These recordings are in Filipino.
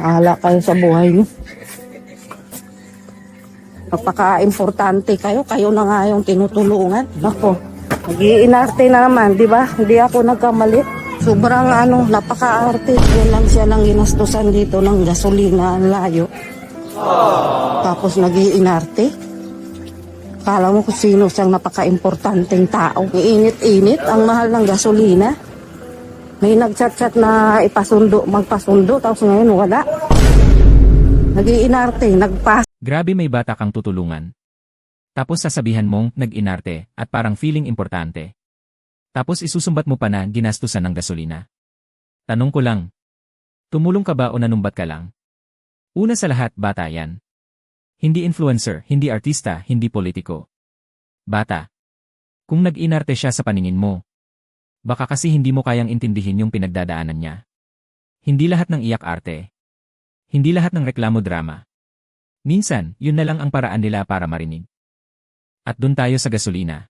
Bahala kayo sa buhay niyo. Napaka-importante kayo. Kayo na nga yung tinutulungan. Nako, nag-iinarte na naman, di ba? Hindi ako nagkamali. Sobrang napaka-arte. Yan lang siya lang ginastusan dito ng gasolina, ang layo. Tapos nag-iinarte. Kala mo kung sino siyang napaka-importanteng tao. Iinit-init, ang mahal ng gasolina. May nag-chat-chat na ipasundo, magpasundo, tapos ngayon wala. Nag-iinarte, nagpas. Grabe, may bata kang tutulungan. Tapos sasabihan mong nag-inarte at parang feeling importante. Tapos isusumbat mo pa na ginastusan ng gasolina. Tanong ko lang, tumulong ka ba o nanumbat ka lang? Una sa lahat, bata yan. Hindi influencer, hindi artista, hindi politiko. Bata. Kung nag-inarte siya sa paningin mo, baka kasi hindi mo kayang intindihin yung pinagdadaanan niya. Hindi lahat ng iyak arte. Hindi lahat ng reklamo drama. Minsan, yun na lang ang paraan nila para marinig. At dun tayo sa gasolina.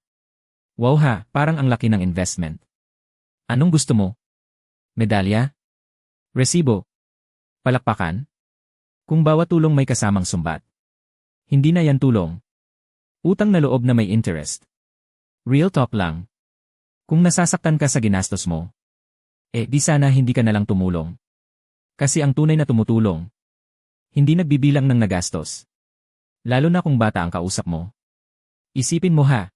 Wow ha, parang ang laki ng investment. Anong gusto mo? Medalya? Resibo? Palakpakan? Kung bawat tulong may kasamang sumbat. Hindi na yan tulong. Utang na loob na may interest. Real talk lang. Kung nasasaktan ka sa ginastos mo, di sana hindi ka nalang tumulong. Kasi ang tunay na tumutulong, hindi nagbibilang ng nagastos. Lalo na kung bata ang kausap mo. Isipin mo ha.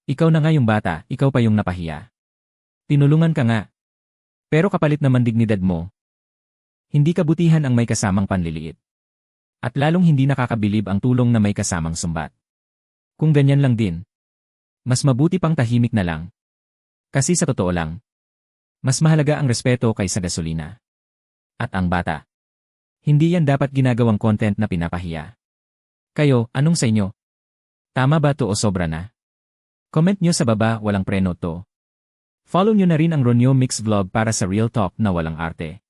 Ikaw na nga yung bata, ikaw pa yung napahiya. Tinulungan ka nga. Pero kapalit naman dignidad mo. Hindi kabutihan ang may kasamang panliliit. At lalong hindi nakakabilib ang tulong na may kasamang sumbat. Kung ganyan lang din, mas mabuti pang tahimik na lang. Kasi sa totoo lang, mas mahalaga ang respeto kaysa gasolina. At ang bata. Hindi yan dapat ginagawang content na pinapahiya. Kayo, anong sa inyo? Tama ba to o sobra na? Comment nyo sa baba, walang preno to. Follow nyo na rin ang Ronyo Mix Vlog para sa real talk na walang arte.